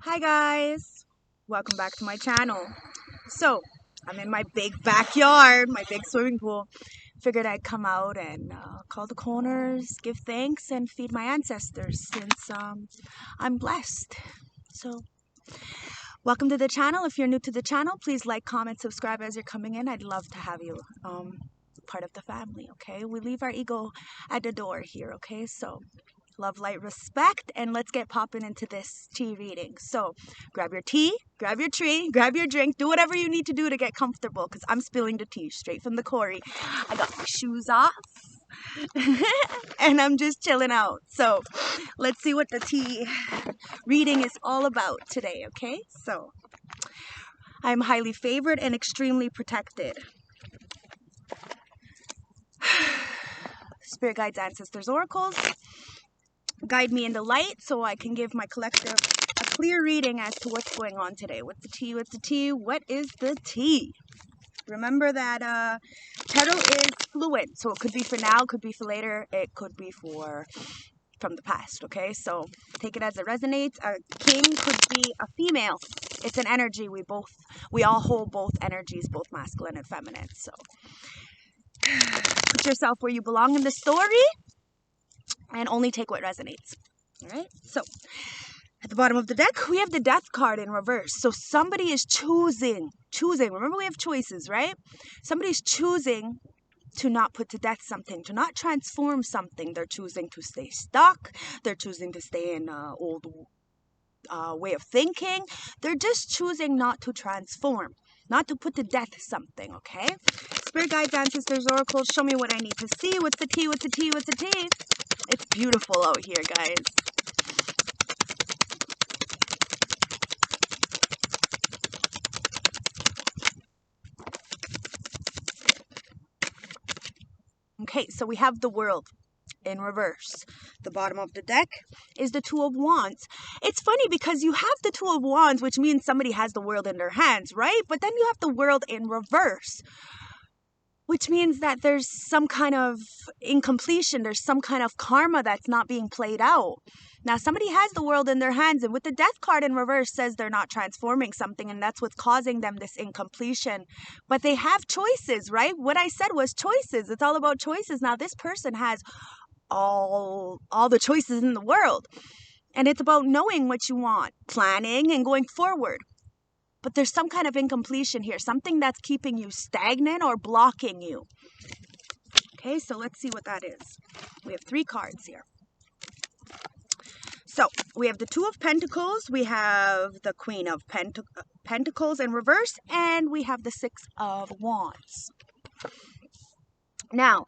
Hi guys, welcome back to my channel. So I'm in my big backyard, my big swimming pool. Figured I'd come out and call the corners, give thanks, and feed my ancestors since I'm blessed. So welcome to the channel. If you're new to the channel, please like, comment, subscribe as you're coming in. I'd love to have you part of the family. Okay, we leave our ego at the door here. Okay, so love, light, respect, and let's get popping into this tea reading. So grab your tea, grab your tree, grab your drink, do whatever you need to do to get comfortable, because I'm spilling the tea straight from the quarry. I got my shoes off and I'm just chilling out. So let's see what the tea reading is all about today. Okay, so I'm highly favored and extremely protected. Spirit guides, ancestors, oracles, guide me in the light so I can give my collective a clear reading as to what's going on today. What's the tea? What's the tea? What is the tea? Remember that tarot is fluid, so it could be for now, could be for later, it could be for from the past. Okay, so take it as it resonates. A king could be a female. It's an energy. We all hold both energies, both masculine and feminine. So put yourself where you belong in the story and only take what resonates. All right, so at the bottom of the deck, we have the death card in reverse. So somebody is choosing. Remember, we have choices, right? Somebody's choosing to not put to death something, to not transform something. They're choosing to stay stuck. They're choosing to stay in an old way of thinking. They're just choosing not to transform, not to put to death something, okay? Spirit guides, ancestors, oracles, show me what I need to see. What's the tea? What's the tea? What's the tea? It's beautiful out here, guys. Okay, so we have the world in reverse. The bottom of the deck is the Two of Wands. It's funny because you have the Two of Wands, which means somebody has the world in their hands, right? But then you have the world in reverse, which means that there's some kind of incompletion. There's some kind of karma that's not being played out. Now, somebody has the world in their hands, and with the death card in reverse says they're not transforming something, and that's what's causing them this incompletion. But they have choices, right? What I said was choices. It's all about choices. Now, this person has all the choices in the world, and it's about knowing what you want, planning, and going forward. But there's some kind of incompletion here, something that's keeping you stagnant or blocking you. Okay, so let's see what that is. We have 3 cards here. So we have the Two of Pentacles, we have the Queen of Pentacles in reverse, and we have the Six of Wands. Now,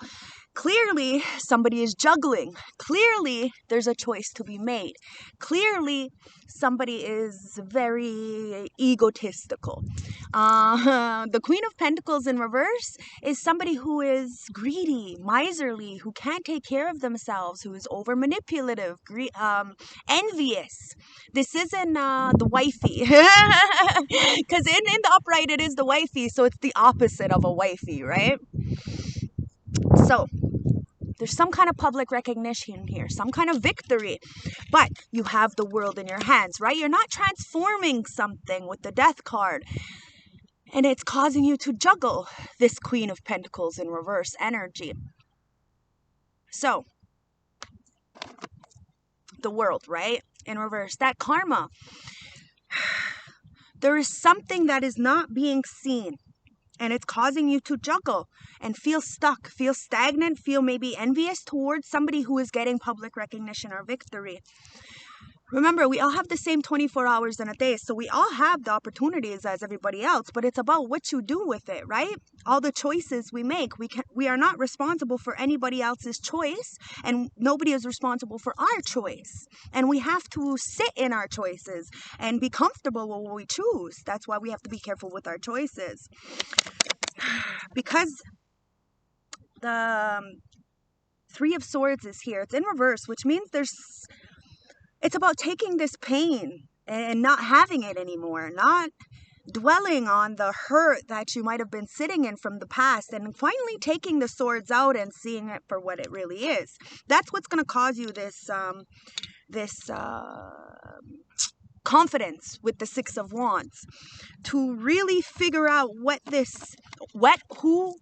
clearly somebody is juggling. Clearly there's a choice to be made. Clearly somebody is very egotistical. The Queen of Pentacles in reverse is somebody who is greedy, miserly, who can't take care of themselves, who is over manipulative, envious. This isn't the wifey, because in the upright it is the wifey, so it's the opposite of a wifey, right? So there's some kind of public recognition here, some kind of victory, but you have the world in your hands, right? You're not transforming something with the death card, and it's causing you to juggle this Queen of Pentacles in reverse energy. So the world, right, in reverse, that karma, there is something that is not being seen, and it's causing you to juggle and feel stuck, feel stagnant, feel maybe envious towards somebody who is getting public recognition or victory. Remember, we all have the same 24 hours in a day, so we all have the opportunities as everybody else, but it's about what you do with it, right? All the choices we make, we are not responsible for anybody else's choice, and nobody is responsible for our choice. And we have to sit in our choices and be comfortable with what we choose. That's why we have to be careful with our choices. Because the Three of Swords is here. It's in reverse, which means it's about taking this pain and not having it anymore, not dwelling on the hurt that you might have been sitting in from the past, and finally taking the swords out and seeing it for what it really is. That's what's going to cause you this confidence with the Six of Wands to really figure out who,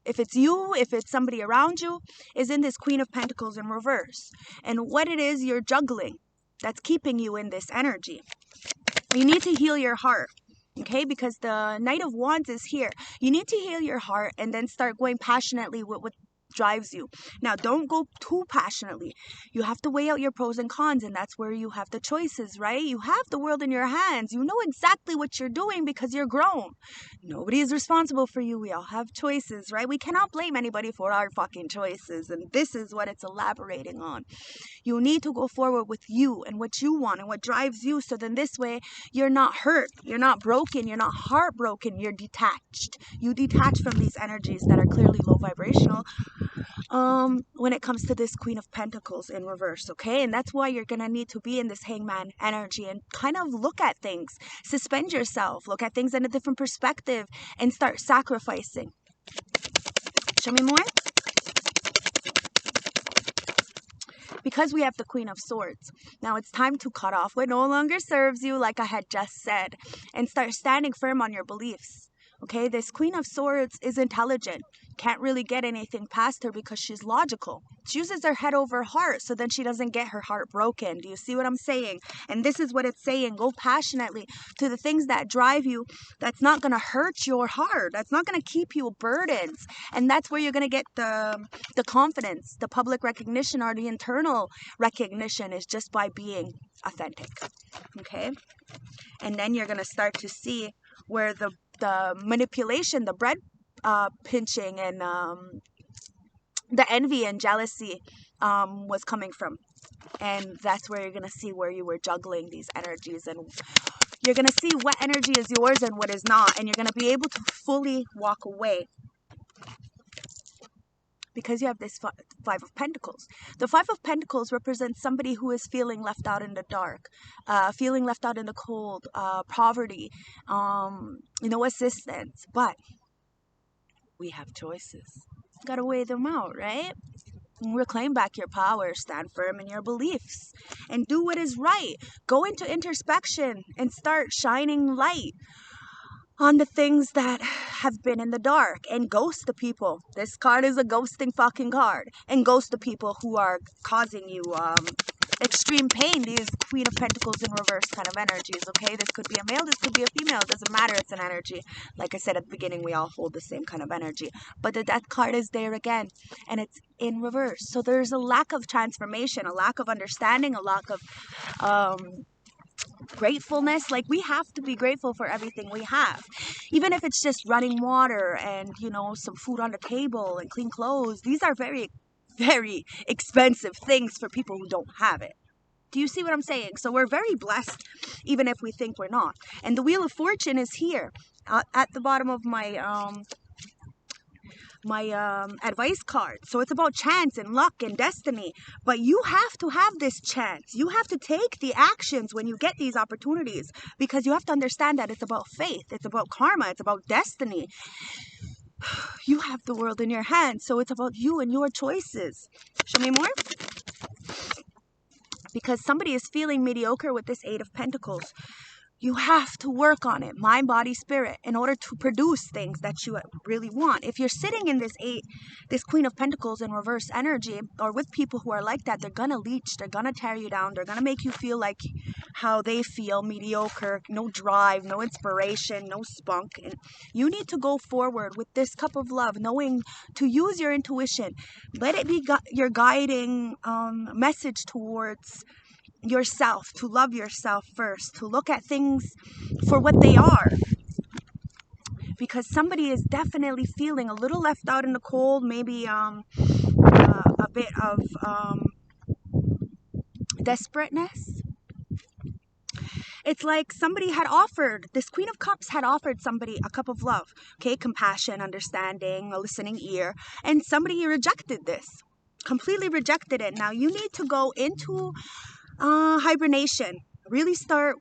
if it's you, if it's somebody around you, is in this Queen of Pentacles in reverse. And what it is you're juggling that's keeping you in this energy. You need to heal your heart. Okay, because the Knight of Wands is here. You need to heal your heart and then start going passionately with what drives you. Now, don't go too passionately. You have to weigh out your pros and cons, and that's where you have the choices, right? You have the world in your hands. You know exactly what you're doing because you're grown. Nobody is responsible for you. We all have choices, right? We cannot blame anybody for our fucking choices, and this is what it's elaborating on. You need to go forward with you and what you want and what drives you, so then this way you're not hurt, you're not broken, you're not heartbroken, you're detached. You detach from these energies that are clearly low vibrational when it comes to this Queen of Pentacles in reverse, okay? And that's why you're gonna need to be in this Hangman energy and kind of look at things, suspend yourself, look at things in a different perspective, and start sacrificing. Show me more. Because we have the Queen of Swords, now it's time to cut off what no longer serves you, like I had just said, and start standing firm on your beliefs. Okay, this Queen of Swords is intelligent. Can't really get anything past her because she's logical. She uses her head over heart, so then she doesn't get her heart broken. Do you see what I'm saying? And this is what it's saying. Go passionately to the things that drive you. That's not going to hurt your heart. That's not going to keep you burdens. And that's where you're going to get the confidence, the public recognition, or the internal recognition, is just by being authentic. Okay? And then you're going to start to see where the manipulation, the bread pinching, and the envy and jealousy was coming from. And that's where you're going to see where you were juggling these energies, and you're going to see what energy is yours and what is not, and you're going to be able to fully walk away. Because you have this Five of Pentacles. The Five of Pentacles represents somebody who is feeling left out in the dark, feeling left out in the cold, poverty, no assistance. But we have choices. Gotta weigh them out, right? Reclaim back your power, stand firm in your beliefs, and do what is right. Go into introspection and start shining light on the things that have been in the dark, and ghost the people. This card is a ghosting fucking card. And ghost the people who are causing you extreme pain. These Queen of Pentacles in reverse kind of energies, okay? This could be a male, this could be a female. It doesn't matter. It's an energy. Like I said at the beginning, we all hold the same kind of energy. But the Death card is there again, and it's in reverse. So there's a lack of transformation, a lack of understanding, a lack of gratefulness. Like, we have to be grateful for everything we have, even if it's just running water and, you know, some food on the table and clean clothes. These are very, very expensive things for people who don't have it. Do you see what I'm saying? So we're very blessed, even if we think we're not. And the Wheel of Fortune is here at the bottom of my advice card. So it's about chance and luck and destiny. But you have to have this chance. You have to take the actions when you get these opportunities, because you have to understand that it's about faith. It's about karma. It's about destiny. You have the world in your hands. So it's about you and your choices. Show me more. Because somebody is feeling mediocre with this Eight of Pentacles. You have to work on it, mind, body, spirit, in order to produce things that you really want. If you're sitting in this Queen of Pentacles in reverse energy, or with people who are like that, they're going to leech, they're going to tear you down, they're going to make you feel like how they feel, mediocre, no drive, no inspiration, no spunk. And you need to go forward with this cup of love, knowing to use your intuition. Let it be your guiding message towards yourself, to love yourself first, to look at things for what they are, because somebody is definitely feeling a little left out in the cold, maybe a bit of desperateness. It's like somebody had offered, this Queen of Cups had offered somebody a cup of love, okay, compassion, understanding, a listening ear, and somebody rejected this, completely rejected it. Now you need to go into hibernation, really start,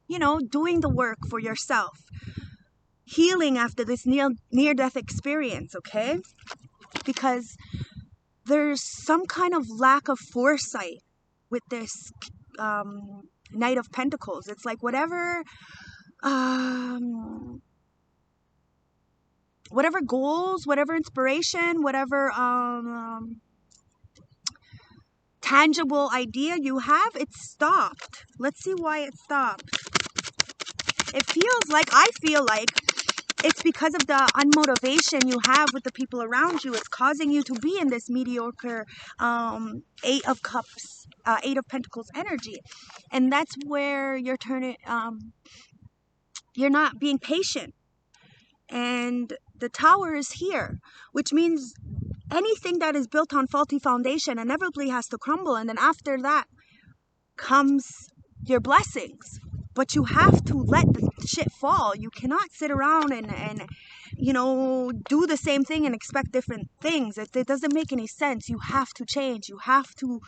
you know, doing the work for yourself, healing after this near-death experience, okay? Because there's some kind of lack of foresight with this Knight of Pentacles. It's like whatever goals, whatever inspiration, whatever tangible idea you have, it's stopped. Let's see why it stopped. I feel like it's because of the unmotivation you have with the people around you. It's causing you to be in this mediocre Eight of Cups, Eight of Pentacles energy. And that's where you're you're not being patient. And the Tower is here, which means anything that is built on faulty foundation inevitably has to crumble. And then after that comes your blessings. But you have to let the shit fall. You cannot sit around and you know, do the same thing and expect different things. It doesn't make any sense. You have to change. You have to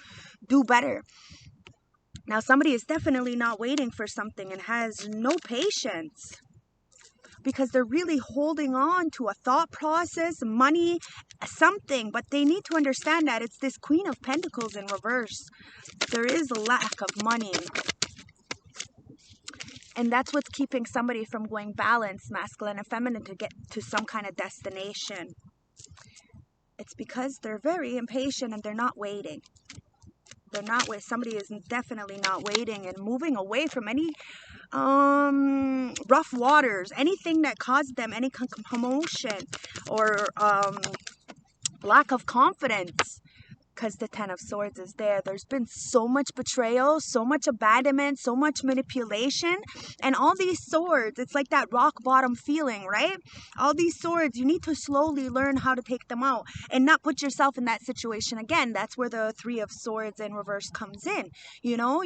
do better. Now, somebody is definitely not waiting for something and has no patience, because they're really holding on to a thought process, money, something. But they need to understand that it's this Queen of Pentacles in reverse. There is a lack of money. And that's what's keeping somebody from going balanced, masculine and feminine, to get to some kind of destination. It's because they're very impatient and they're not waiting. They're not waiting. Somebody is definitely not waiting and moving away from any rough waters, anything that caused them any commotion or lack of confidence. Because the Ten of Swords is there. There's been so much betrayal, so much abandonment, so much manipulation. And all these swords, it's like that rock bottom feeling, right? All these swords, you need to slowly learn how to take them out and not put yourself in that situation again. That's where the Three of Swords in reverse comes in. You know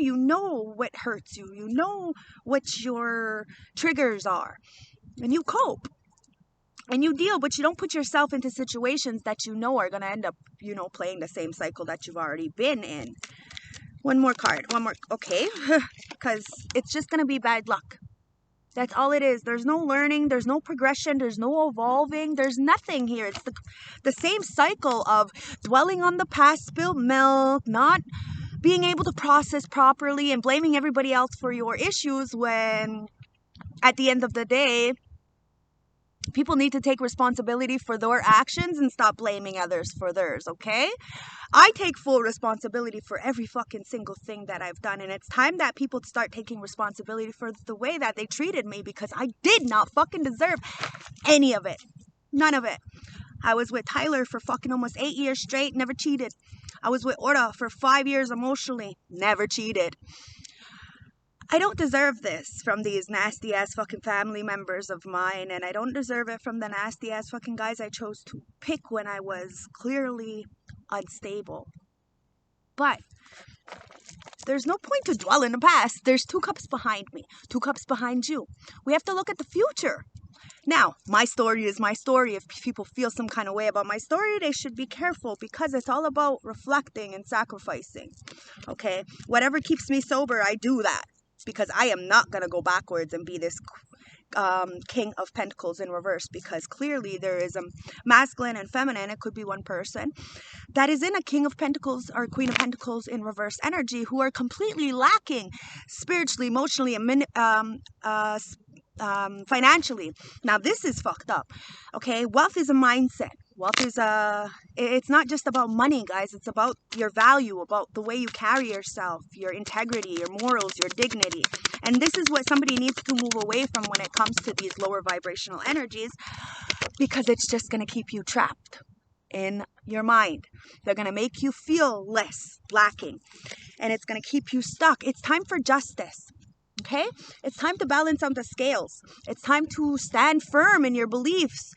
what hurts you. You know what your triggers are. And you cope. And you deal, but you don't put yourself into situations that you know are going to end up, you know, playing the same cycle that you've already been in. One more card. One more. Okay. Because it's just going to be bad luck. That's all it is. There's no learning. There's no progression. There's no evolving. There's nothing here. It's the same cycle of dwelling on the past, spilled milk, not being able to process properly, and blaming everybody else for your issues, when at the end of the day, people need to take responsibility for their actions and stop blaming others for theirs, okay? I take full responsibility for every fucking single thing that I've done, and it's time that people start taking responsibility for the way that they treated me, because I did not fucking deserve any of it. None of it. I was with Tyler for fucking almost 8 years straight, never cheated. I was with Orta for 5 years emotionally, never cheated. I don't deserve this from these nasty ass fucking family members of mine, and I don't deserve it from the nasty ass fucking guys I chose to pick when I was clearly unstable. But there's no point to dwell in the past. There's 2 cups behind me, 2 cups behind you. We have to look at the future. Now, my story is my story. If people feel some kind of way about my story, they should be careful, because it's all about reflecting and sacrificing. Okay? Whatever keeps me sober, I do that. Because I am not going to go backwards and be this King of Pentacles in reverse, because clearly there is a masculine and feminine, it could be one person, that is in a King of Pentacles or Queen of Pentacles in reverse energy, who are completely lacking spiritually, emotionally, and financially. Now, this is fucked up. Okay, wealth is a mindset. Wealth is it's not just about money, guys. It's about your value, about the way you carry yourself, your integrity, your morals, your dignity. And this is what somebody needs to move away from when it comes to these lower vibrational energies, because it's just going to keep you trapped in your mind. They're going to make you feel less, lacking, and it's going to keep you stuck. It's time for justice. Okay? It's time to balance out the scales. It's time to stand firm in your beliefs.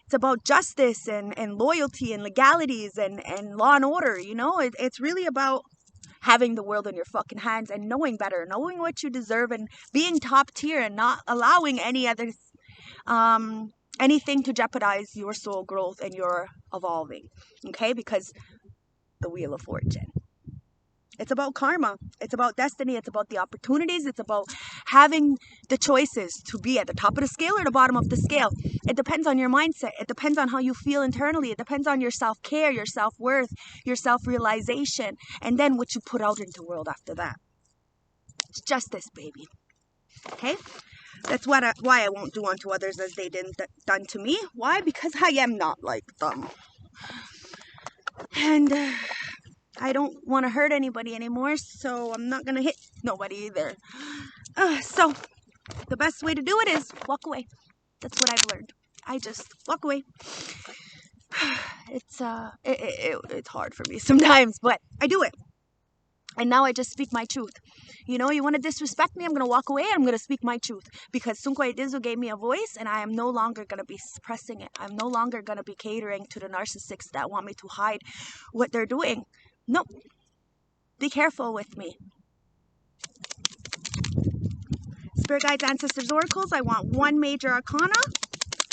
It's about justice and loyalty and legalities and law and order, you know? It's really about having the world in your fucking hands and knowing better, knowing what you deserve, and being top tier and not allowing any other, anything to jeopardize your soul growth and your evolving, okay? Because the Wheel of Fortune. It's about karma. It's about destiny. It's about the opportunities. It's about having the choices to be at the top of the scale or the bottom of the scale. It depends on your mindset. It depends on how you feel internally. It depends on your self-care, your self-worth, your self-realization, and then what you put out into the world after that. justice, baby. Okay? That's why I won't do unto others as they done to me. Why? Because I am not like them. And I don't want to hurt anybody anymore, so I'm not going to hit nobody either. So the best way to do it is walk away. That's what I've learned. I just walk away. It's hard for me sometimes, but I do it. And now I just speak my truth. You know, you want to disrespect me, I'm going to walk away and I'm going to speak my truth. Because Sunkway Dizu gave me a voice and I am no longer going to be suppressing it. I'm no longer going to be catering to the narcissists that want me to hide what they're doing. No. Be careful with me. Spirit guides, ancestors, oracles, I want one major arcana.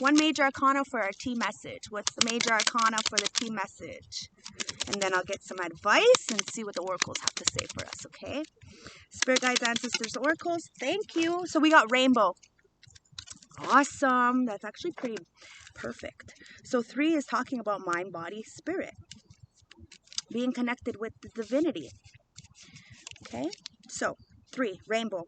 One major arcana for our tea message. What's the major arcana for the tea message? And then I'll get some advice and see what the oracles have to say for us, okay? Spirit guides, ancestors, oracles, thank you. So we got rainbow. Awesome. That's actually pretty perfect. So 3 is talking about mind, body, spirit. Being connected with the divinity. Okay? So 3, rainbow.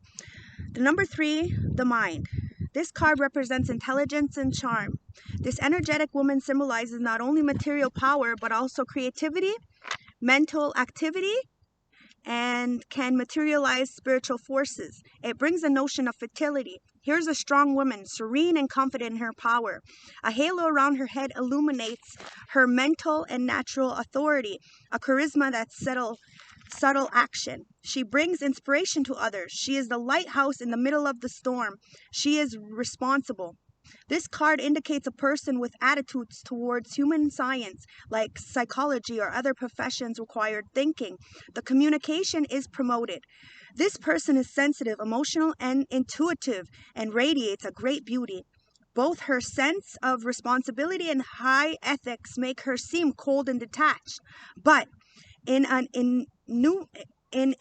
The number 3, the mind. This card represents intelligence and charm. This energetic woman symbolizes not only material power, but also creativity, mental activity, and can materialize spiritual forces. It brings a notion of fertility. Here's a strong woman, serene and confident in her power. A halo around her head illuminates her mental and natural authority, a charisma that's subtle action. She brings inspiration to others. She is the lighthouse in the middle of the storm. She is responsible. This card indicates a person with attitudes towards human science, like psychology or other professions required thinking. The communication is promoted. This person is sensitive, emotional, and intuitive, and radiates a great beauty. Both her sense of responsibility and high ethics make her seem cold and detached. But in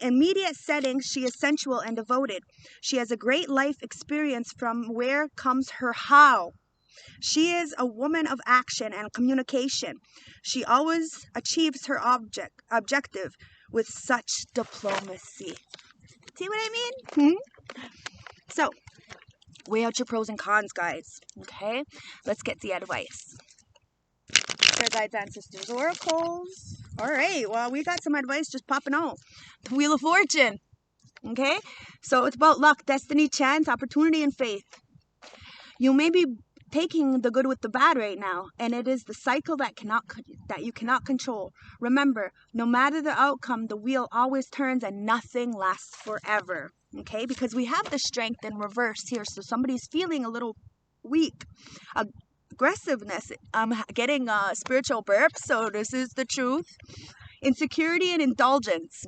immediate settings, she is sensual and devoted. She has a great life experience from where comes her how. She is a woman of action and communication. She always achieves her objective with such diplomacy. See what I mean? So, weigh out your pros and cons, guys. Okay? Let's get the advice. Spirit guides, ancestors, oracles. Alright, well, we got some advice just popping out. The Wheel of Fortune. Okay? So it's about luck, destiny, chance, opportunity, and faith. You may be taking the good with the bad right now, and it is the cycle that you cannot control. Remember, no matter the outcome, the wheel always turns and nothing lasts forever. Okay? Because we have the strength in reverse here, so somebody's feeling a little weak. Aggressiveness. I'm getting a spiritual burp, so this is the truth. Insecurity and indulgence.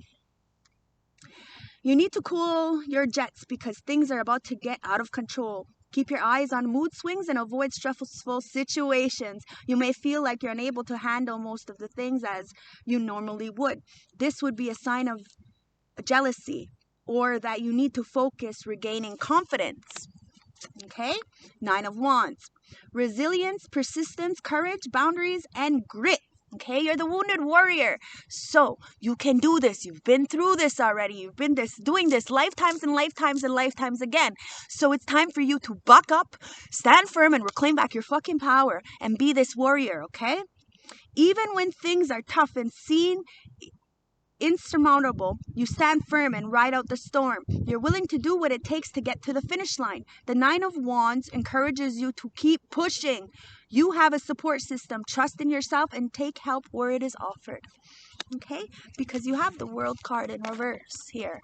You need to cool your jets because things are about to get out of control. Keep your eyes on mood swings and avoid stressful situations. You may feel like you're unable to handle most of the things as you normally would. This would be a sign of jealousy or that you need to focus regaining confidence. Okay? 9 of Wands. Resilience, persistence, courage, boundaries, and grit. Okay? You're the wounded warrior. So, you can do this. You've been through this already. You've been doing this lifetimes and lifetimes and lifetimes again. So, it's time for you to buck up, stand firm, and reclaim back your fucking power and be this warrior, okay? Even when things are tough and seem insurmountable, you stand firm and ride out the storm. You're willing to do what it takes to get to the finish line. The 9 of Wands encourages you to keep pushing. You have a support system. Trust in yourself and take help where it is offered. Okay? Because you have the World card in reverse here.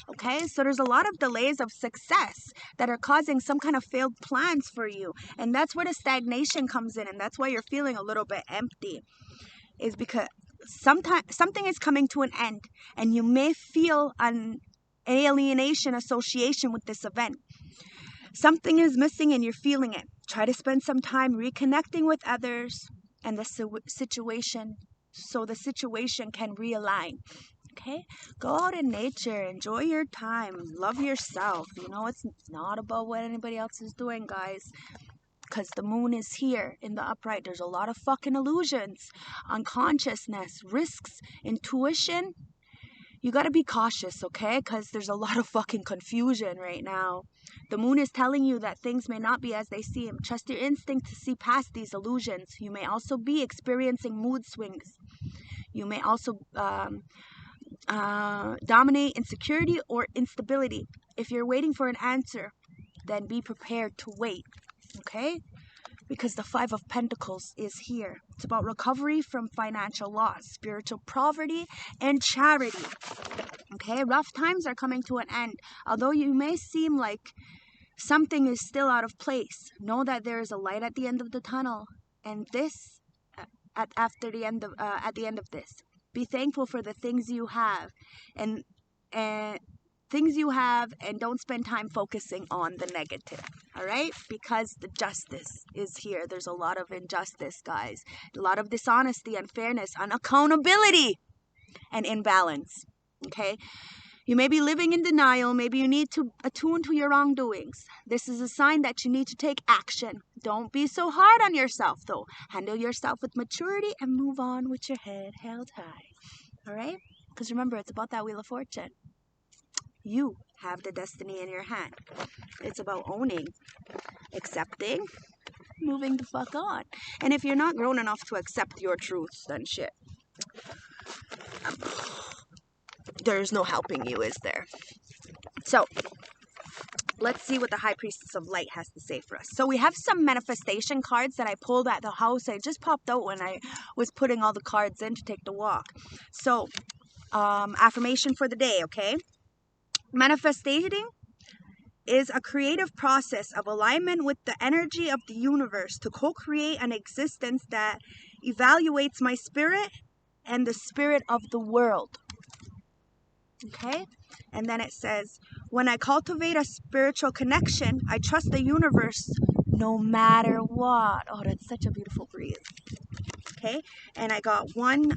Okay, so there's a lot of delays of success that are causing some kind of failed plans for you. And that's where the stagnation comes in. And that's why you're feeling a little bit empty. Is because something is coming to an end. And you may feel an alienation association with this event. Something is missing and you're feeling it. Try to spend some time reconnecting with others and the situation so the situation can realign. Okay? Go out in nature. Enjoy your time. Love yourself. You know, it's not about what anybody else is doing, guys. Because the moon is here in the upright. There's a lot of fucking illusions. Unconsciousness, risks, intuition, you got to be cautious, okay? Because there's a lot of fucking confusion right now. The moon is telling you that things may not be as they seem. Trust your instinct to see past these illusions. You may also be experiencing mood swings. You may also dominate insecurity or instability. If you're waiting for an answer, then be prepared to wait, okay? Because the Five of Pentacles is here. It's about recovery from financial loss, spiritual poverty, and charity. Okay, rough times are coming to an end. Although you may seem like something is still out of place, know that there is a light at the end of the tunnel, and this at the end of this. Be thankful for the things you have, and don't spend time focusing on the negative. All right, because the justice is here. There's a lot of injustice, guys. A lot of dishonesty, unfairness, unaccountability, and imbalance. Okay, you may be living in denial. Maybe you need to attune to your wrongdoings. This is a sign that you need to take action. Don't be so hard on yourself, though. Handle yourself with maturity and move on with your head held high. All right, because remember, it's about that Wheel of Fortune. You have the destiny in your hand. It's about owning, accepting, moving the fuck on. And if you're not grown enough to accept your truths, then shit. There's no helping you, is there? So, let's see what the High Priestess of Light has to say for us. So we have some manifestation cards that I pulled at the house. It just popped out when I was putting all the cards in to take the walk. So, affirmation for the day, okay? Manifesting is a creative process of alignment with the energy of the universe to co-create an existence that evaluates my spirit and the spirit of the world. Okay? And then it says, when I cultivate a spiritual connection, I trust the universe no matter what. Oh, that's such a beautiful breeze. Okay? And I got one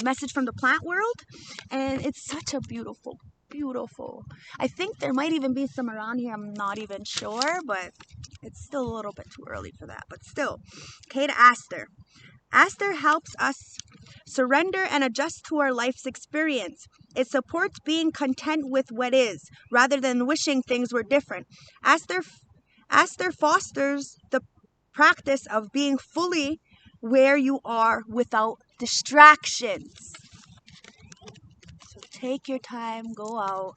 message from the plant world, and it's such a beautiful. I think there might even be some around here. I'm not even sure, but it's still a little bit too early for that. But still, okay, to Aster. Aster helps us surrender and adjust to our life's experience. It supports being content with what is, rather than wishing things were different. Aster fosters the practice of being fully where you are without distractions. So take your time, go out,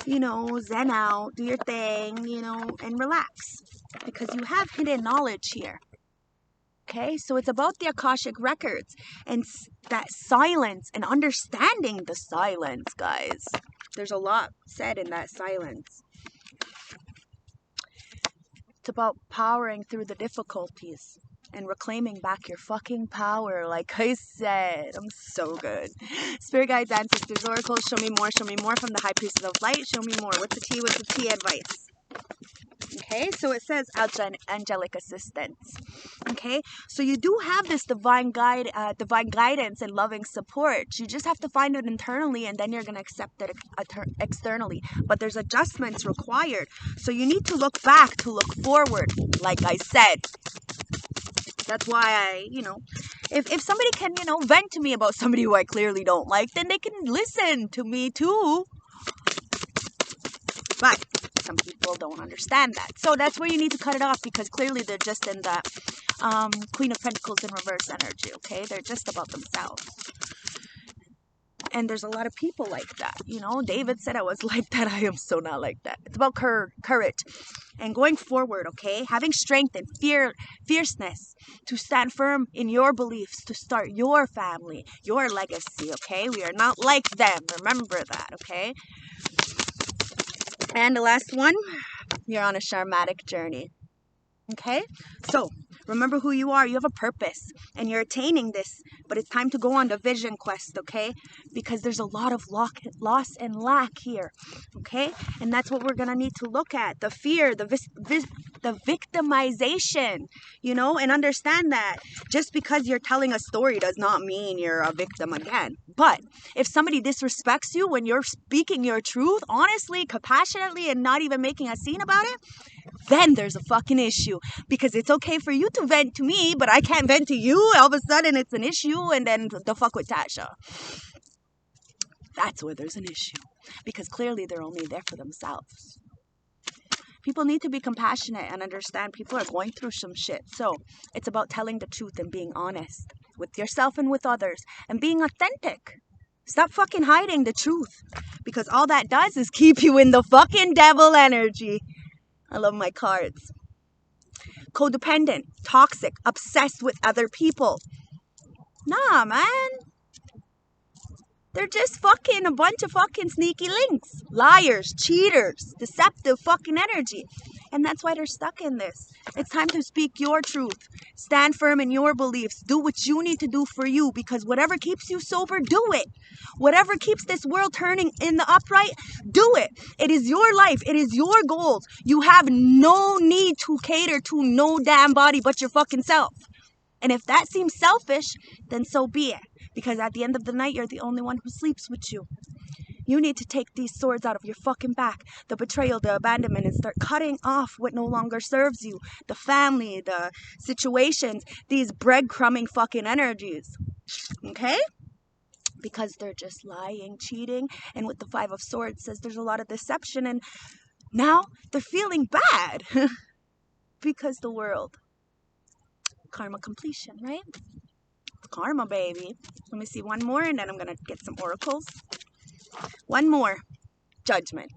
zen out, do your thing, and relax. Because you have hidden knowledge here. Okay, so it's about the Akashic records and that silence and understanding the silence, guys. There's a lot said in that silence. It's about powering through the difficulties and reclaiming back your fucking power. Like I said, I'm so good. Spirit guides, ancestors, oracles, show me more from the High Priestess of Light. Show me more. What's the tea advice? Okay, so it says Angelic Assistance. Okay, so you do have this divine guidance and loving support. You just have to find it internally, and then you're going to accept it externally. But there's adjustments required. So you need to look back to look forward, like I said. That's why if somebody can, vent to me about somebody who I clearly don't like, then they can listen to me too. But some people don't understand that. So that's where you need to cut it off, because clearly they're just in that Queen of Pentacles in reverse energy, okay? They're just about themselves. And there's a lot of people like that, David said I was like that. I am so not like that. It's about courage and going forward, okay? Having strength and fierceness to stand firm in your beliefs, to start your family, your legacy, okay? We are not like them. Remember that, okay? And the last one, you're on a shamanic journey. Okay? So, remember who you are. You have a purpose, and you're attaining this, but it's time to go on the vision quest, okay? Because there's a lot of loss and lack here, okay? And that's what we're going to need to look at. The fear, the the victimization, you know, and understand that just because you're telling a story does not mean you're a victim again. But if somebody disrespects you when you're speaking your truth, honestly, compassionately, and not even making a scene about it, then there's a fucking issue. Because it's okay for you to vent to me, but I can't vent to you. All of a sudden it's an issue, and then the fuck with Tasha. That's where there's an issue. Because clearly they're only there for themselves. People need to be compassionate and understand people are going through some shit. So it's about telling the truth and being honest with yourself and with others and being authentic. Stop fucking hiding the truth, because all that does is keep you in the fucking devil energy. I love my cards. Codependent, toxic, obsessed with other people. Nah, man. They're just fucking a bunch of fucking sneaky links. Liars, cheaters, deceptive fucking energy. And that's why they're stuck in this. It's time to speak your truth. Stand firm in your beliefs. Do what you need to do for you, because whatever keeps you sober, do it. Whatever keeps this world turning in the upright, do it. It is your life. It is your goals. You have no need to cater to no damn body but your fucking self. And if that seems selfish, then so be it. Because at the end of the night, you're the only one who sleeps with you. You need to take these swords out of your fucking back. The betrayal, the abandonment, and start cutting off what no longer serves you. The family, the situations, these breadcrumbing fucking energies. Okay? Because they're just lying, cheating. And with the Five of Swords says there's a lot of deception. And now they're feeling bad. Because the world. Karma completion, right? Karma, baby. Let me see one more, and then I'm going to get some oracles. One more. Judgment.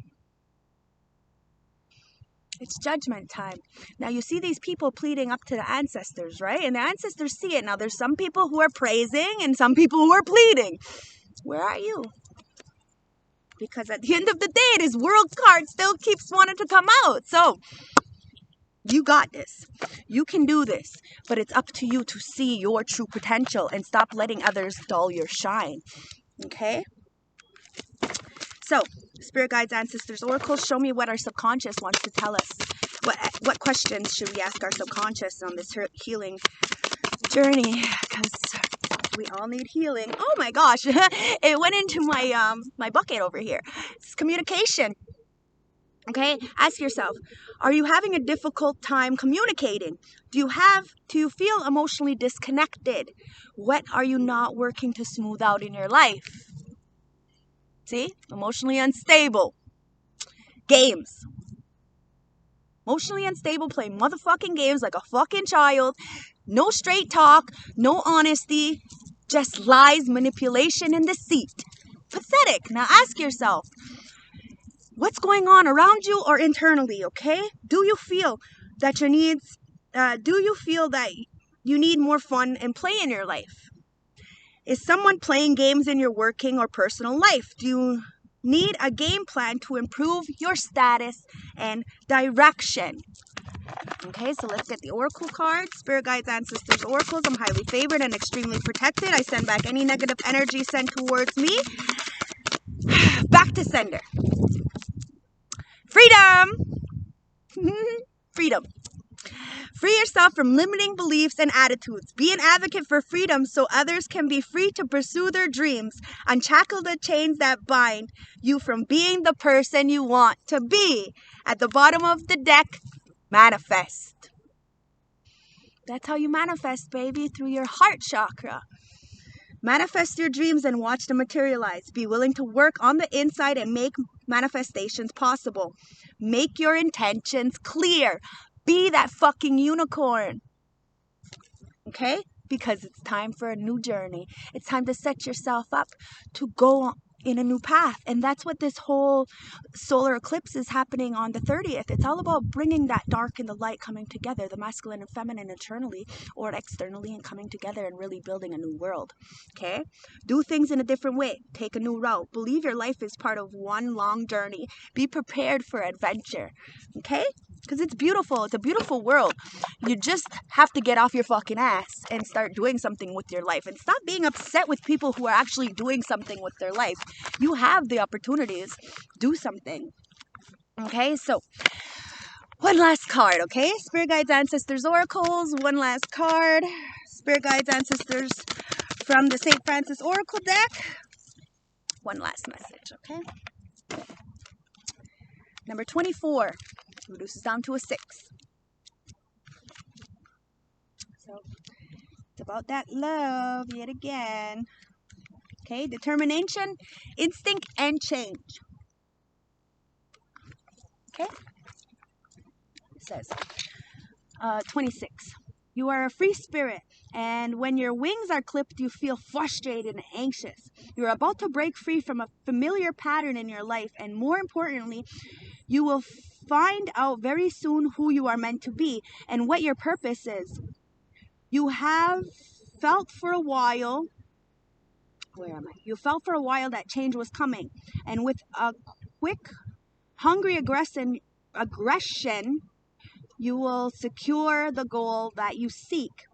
It's judgment time. Now, you see these people pleading up to the ancestors, right? And the ancestors see it. Now, there's some people who are praising and some people who are pleading. Where are you? Because at the end of the day, this world card still keeps wanting to come out. So, you got this. You can do this. But it's up to you to see your true potential and stop letting others dull your shine. Okay? So, spirit guides, ancestors, oracles, show me what our subconscious wants to tell us. What questions should we ask our subconscious on this healing journey? Because we all need healing. Oh my gosh. It went into my bucket over here. It's communication. Okay, ask yourself, are you having a difficult time communicating? Do you feel emotionally disconnected? What are you not working to smooth out in your life? See, emotionally unstable. Games. Emotionally unstable, playing motherfucking games like a fucking child. No straight talk, no honesty, just lies, manipulation, and deceit. Pathetic. Now ask yourself, what's going on around you or internally, okay? Do you feel that you need more fun and play in your life? Is someone playing games in your working or personal life? Do you need a game plan to improve your status and direction? Okay, so let's get the oracle cards. Spirit guides, ancestors, oracles. I'm highly favored and extremely protected. I send back any negative energy sent towards me. Back to sender. Freedom! Freedom. Free yourself from limiting beliefs and attitudes. Be an advocate for freedom so others can be free to pursue their dreams. Unshackle the chains that bind you from being the person you want to be. At the bottom of the deck, manifest. That's how you manifest, baby, through your heart chakra. Manifest your dreams and watch them materialize. Be willing to work on the inside and make manifestations possible. Make your intentions clear. Be that fucking unicorn. Okay? Because it's time for a new journey. It's time to set yourself up to go in a new path. And that's what this whole solar eclipse is happening on the 30th. It's all about bringing that dark and the light coming together, the masculine and feminine internally or externally, and coming together and really building a new world. Okay? Do things in a different way. Take a new route. Believe your life is part of one long journey. Be prepared for adventure. Okay? Because it's beautiful. It's a beautiful world. You just have to get off your fucking ass and start doing something with your life. And stop being upset with people who are actually doing something with their life. You have the opportunities. Do something. Okay, so One last card, okay? Spirit Guides, Ancestors, Oracles. One last card. Spirit Guides, Ancestors from the St. Francis Oracle deck. One last message, okay? Number 24 reduces down to a 6. So it's about that love yet again. Okay, determination, instinct, and change. Okay? It says 26. You are a free spirit, and when your wings are clipped, you feel frustrated and anxious. You're about to break free from a familiar pattern in your life, and more importantly, you will find out very soon who you are meant to be and what your purpose is. You have felt for a while, You felt for a while that change was coming, and with a quick, hungry aggression, you will secure the goal that you seek.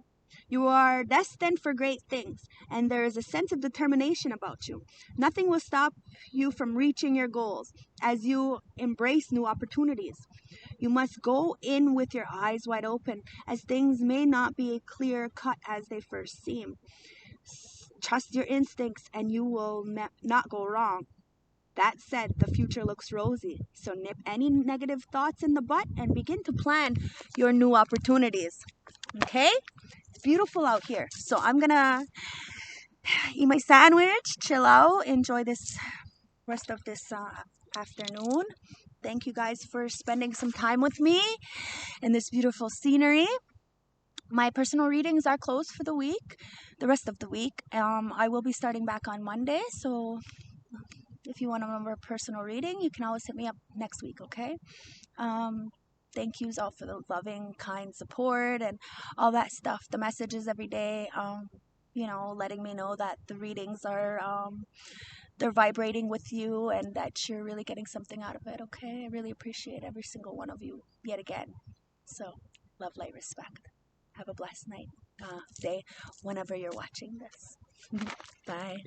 You are destined for great things, and there is a sense of determination about you. Nothing will stop you from reaching your goals as you embrace new opportunities. You must go in with your eyes wide open, as things may not be clear cut as they first seem. Trust your instincts, and you will not go wrong. That said, the future looks rosy, so nip any negative thoughts in the butt and begin to plan your new opportunities. Okay? It's beautiful out here. So I'm gonna eat my sandwich, chill out, enjoy this rest of this afternoon. Thank you guys for spending some time with me in this beautiful scenery. My personal readings are closed for the week, the rest of the week. I will be starting back on Monday, so if you want to remember a personal reading, you can always hit me up next week, okay? Thank yous all for the loving, kind support and all that stuff. The messages every day, letting me know that the readings are, they're vibrating with you and that you're really getting something out of it, okay? I really appreciate every single one of you yet again. So, love, light, respect. Have a blessed night, day, whenever you're watching this. Bye.